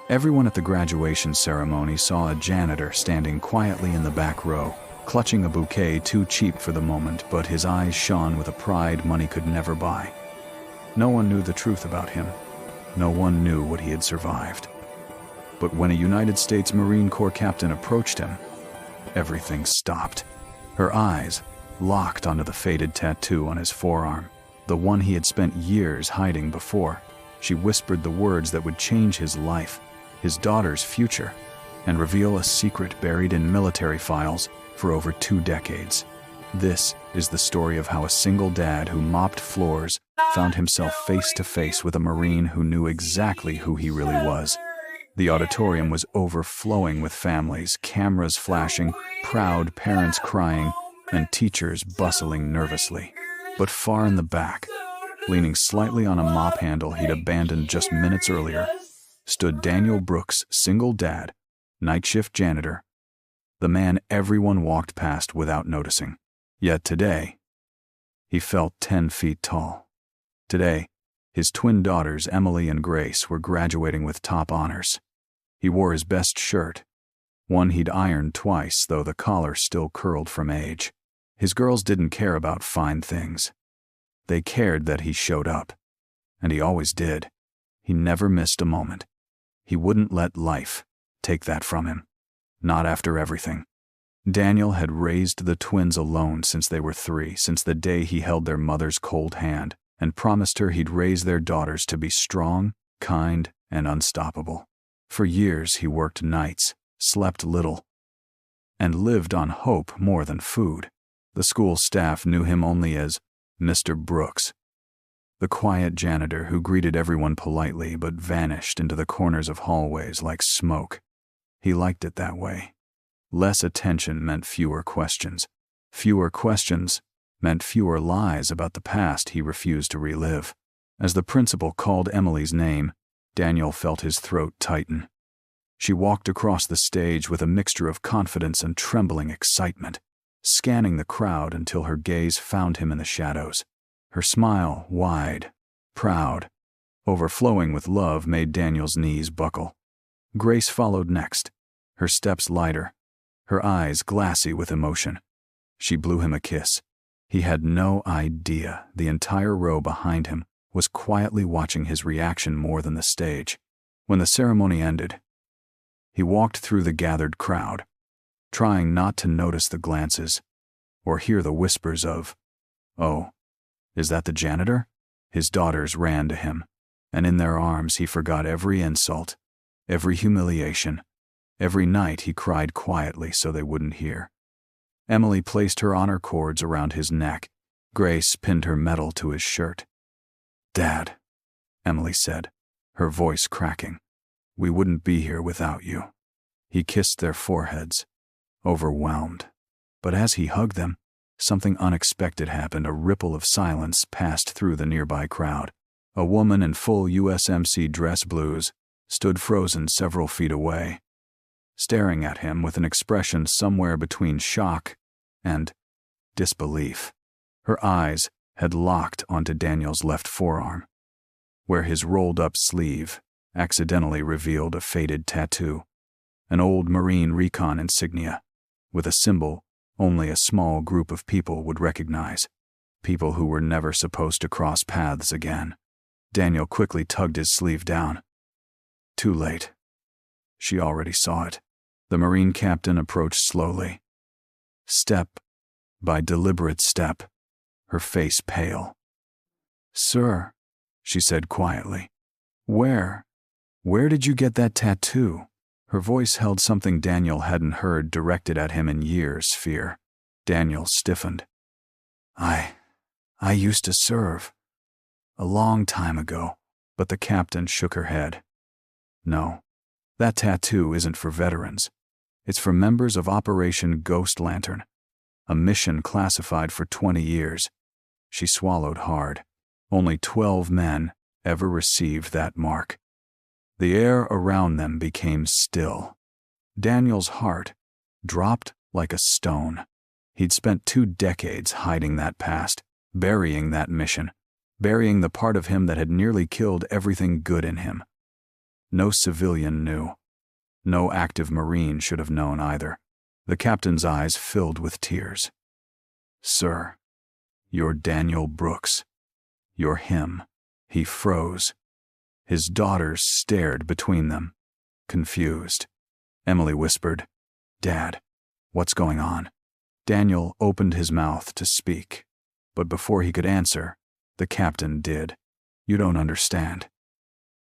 Everyone at the graduation ceremony saw a janitor standing quietly in the back row, clutching a bouquet too cheap for the moment, but his eyes shone with a pride money could never buy. No one knew the truth about him. No one knew what he had survived. But when a United States Marine Corps captain approached him, everything stopped. Her eyes locked onto the faded tattoo on his forearm, the one he had spent years hiding before. She whispered the words that would change his life, his daughter's future, and reveal a secret buried in military files for over 2 decades. This is the story of how a single dad who mopped floors found himself face to face with a Marine who knew exactly who he really was. The auditorium was overflowing with families, cameras flashing, proud parents crying, and teachers bustling nervously. But far in the back, leaning slightly on a mop handle he'd abandoned just minutes earlier, stood Daniel Brooks, single dad, night shift janitor, the man everyone walked past without noticing. Yet today, he felt 10 feet tall. Today, his twin daughters, Emily and Grace, were graduating with top honors. He wore his best shirt, one he'd ironed twice, though the collar still curled from age. His girls didn't care about fine things. They cared that he showed up. And he always did. He never missed a moment. He wouldn't let life take that from him. Not after everything. Daniel had raised the twins alone since they were 3, since the day he held their mother's cold hand and promised her he'd raise their daughters to be strong, kind, and unstoppable. For years he worked nights, slept little, and lived on hope more than food. The school staff knew him only as Mr. Brooks, the quiet janitor who greeted everyone politely but vanished into the corners of hallways like smoke. He liked it that way. Less attention meant fewer questions. Fewer questions meant fewer lies about the past he refused to relive. As the principal called Emily's name, Daniel felt his throat tighten. She walked across the stage with a mixture of confidence and trembling excitement, scanning the crowd until her gaze found him in the shadows. Her smile, wide, proud, overflowing with love, made Daniel's knees buckle. Grace followed next, her steps lighter, her eyes glassy with emotion. She blew him a kiss. He had no idea the entire row behind him was quietly watching his reaction more than the stage. When the ceremony ended, he walked through the gathered crowd, trying not to notice the glances or hear the whispers of, "Oh, is that the janitor?" His daughters ran to him, and in their arms he forgot every insult, every humiliation, every night he cried quietly so they wouldn't hear. Emily placed her honor cords around his neck. Grace pinned her medal to his shirt. "Dad," Emily said, her voice cracking, "we wouldn't be here without you." He kissed their foreheads, overwhelmed. But as he hugged them, something unexpected happened. A ripple of silence passed through the nearby crowd. A woman in full USMC dress blues stood frozen several feet away, staring at him with an expression somewhere between shock and disbelief. Her eyes had locked onto Daniel's left forearm, where his rolled-up sleeve accidentally revealed a faded tattoo, an old Marine recon insignia, with a symbol only a small group of people would recognize, people who were never supposed to cross paths again. Daniel quickly tugged his sleeve down. Too late. She already saw it. The Marine captain approached slowly, step by deliberate step, her face pale. "Sir," she said quietly, Where did you get that tattoo?" Her voice held something Daniel hadn't heard directed at him in years, fear. Daniel stiffened. I used to serve. A long time ago." But the captain shook her head. "No, that tattoo isn't for veterans. It's for members of Operation Ghost Lantern, a mission classified for 20 years. She swallowed hard. Only 12 men ever received that mark. The air around them became still. Daniel's heart dropped like a stone. He'd spent 2 decades hiding that past, burying that mission, burying the part of him that had nearly killed everything good in him. No civilian knew. No active Marine should have known either. The captain's eyes filled with tears. "Sir, you're Daniel Brooks. You're him." He froze. His daughters stared between them, confused. Emily whispered, "Dad, what's going on?" Daniel opened his mouth to speak, but before he could answer, the captain did. "You don't understand,"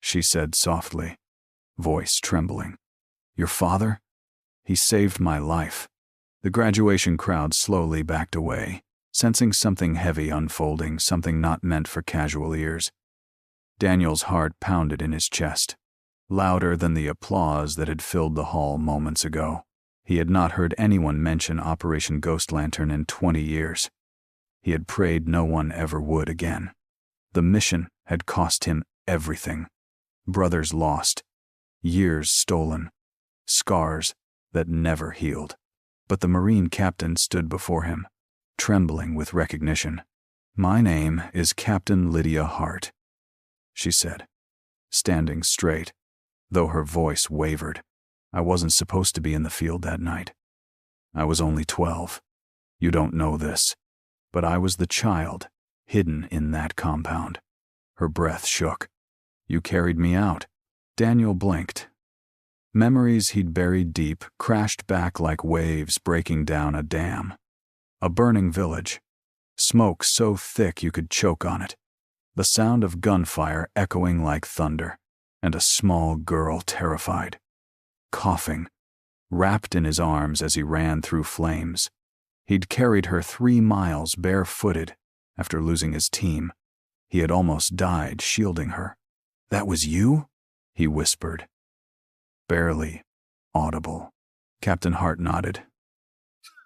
she said softly, voice trembling. "Your father? He saved my life." The graduation crowd slowly backed away, sensing something heavy unfolding, something not meant for casual ears. Daniel's heart pounded in his chest, louder than the applause that had filled the hall moments ago. He had not heard anyone mention Operation Ghost Lantern in 20 years. He had prayed no one ever would again. The mission had cost him everything. Brothers lost, years stolen, scars that never healed. But the Marine captain stood before him, trembling with recognition. "My name is Captain Lydia Hart," she said, standing straight, though her voice wavered. "I wasn't supposed to be in the field that night. I was only 12. You don't know this, but I was the child hidden in that compound." Her breath shook. "You carried me out." Daniel blinked. Memories he'd buried deep crashed back like waves breaking down a dam. A burning village, smoke so thick you could choke on it, the sound of gunfire echoing like thunder, and a small girl terrified, coughing, wrapped in his arms as he ran through flames. He'd carried her 3 miles barefooted after losing his team. He had almost died shielding her. "That was you?" he whispered. Barely audible. Captain Hart nodded,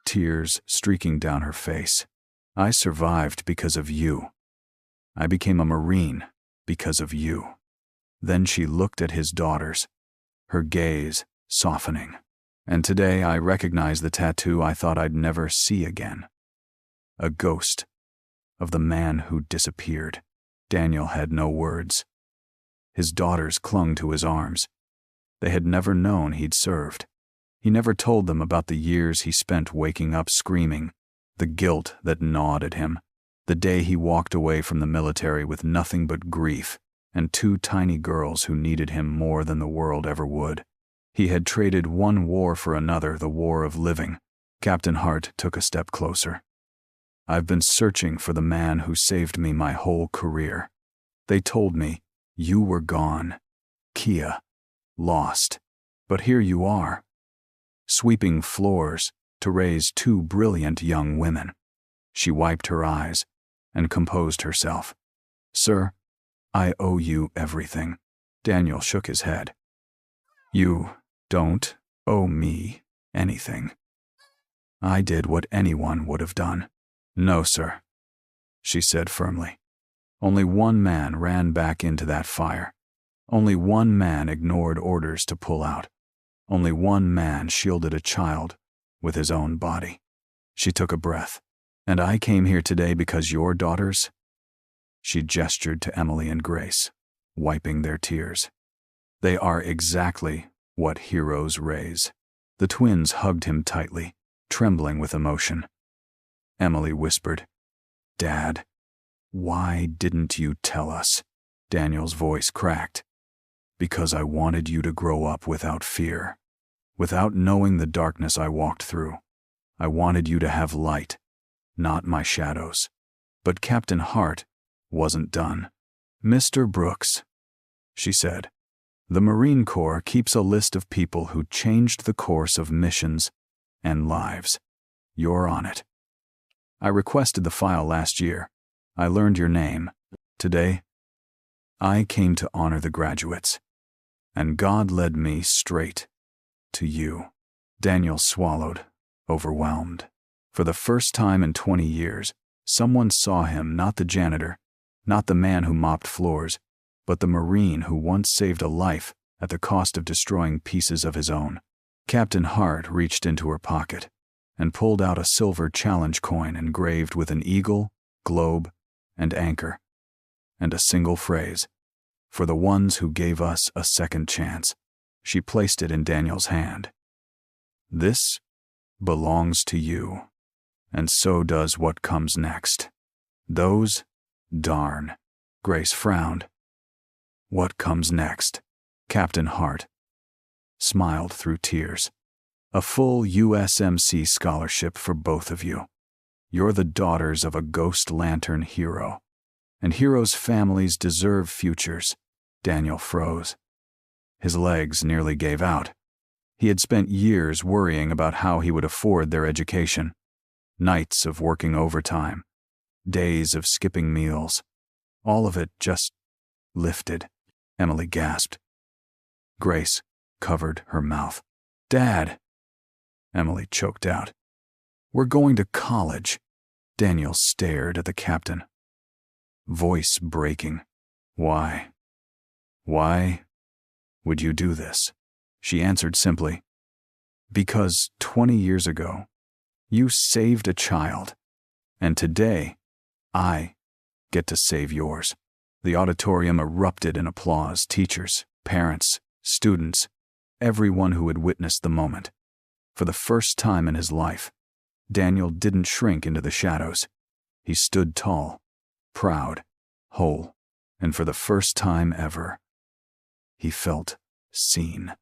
tears streaking down her face. "I survived because of you. I became a Marine because of you." Then she looked at his daughters, her gaze softening. "And today I recognize the tattoo I thought I'd never see again. A ghost of the man who disappeared." Daniel had no words. His daughters clung to his arms. They had never known he'd served. He never told them about the years he spent waking up screaming, the guilt that gnawed at him, the day he walked away from the military with nothing but grief and 2 tiny girls who needed him more than the world ever would. He had traded one war for another, the war of living. Captain Hart took a step closer. "I've been searching for the man who saved me my whole career. They told me you were gone, Kia, lost. But here you are, sweeping floors to raise 2 brilliant young women." She wiped her eyes and composed herself. "Sir, I owe you everything." Daniel shook his head. "You don't owe me anything. I did what anyone would have done." "No, sir," she said firmly. "Only one man ran back into that fire. Only one man ignored orders to pull out. Only one man shielded a child with his own body." She took a breath. "And I came here today because your daughters?" She gestured to Emily and Grace, wiping their tears. "They are exactly what heroes raise." The twins hugged him tightly, trembling with emotion. Emily whispered, "Dad, why didn't you tell us?" Daniel's voice cracked. "Because I wanted you to grow up without fear, without knowing the darkness I walked through. I wanted you to have light, not my shadows." But Captain Hart wasn't done. "Mr. Brooks," she said, "the Marine Corps keeps a list of people who changed the course of missions and lives. You're on it. I requested the file last year. I learned your name. Today, I came to honor the graduates. And God led me straight to you." Daniel swallowed, overwhelmed. For the first time in 20 years, someone saw him, not the janitor, not the man who mopped floors, but the Marine who once saved a life at the cost of destroying pieces of his own. Captain Hart reached into her pocket and pulled out a silver challenge coin engraved with an eagle, globe, and anchor, and a single phrase, For the ones who gave us a second chance." She placed it in Daniel's hand. "This belongs to you, and so does what comes next. Those, darn." Grace frowned. "What comes next?" Captain Hart smiled through tears. "A full USMC scholarship for both of you. You're the daughters of a Ghost Lantern hero, and heroes' families deserve futures." Daniel froze. His legs nearly gave out. He had spent years worrying about how he would afford their education. Nights of working overtime, days of skipping meals. All of it just lifted. Emily gasped. Grace covered her mouth. "Dad!" Emily choked out. "We're going to college." Daniel stared at the captain, voice breaking. "Why? Why would you do this?" She answered simply, "Because 20 years ago, you saved a child, and today, I get to save yours." The auditorium erupted in applause. Teachers, parents, students, everyone who had witnessed the moment. For the first time in his life, Daniel didn't shrink into the shadows. He stood tall, proud, whole, and for the first time ever, he felt seen.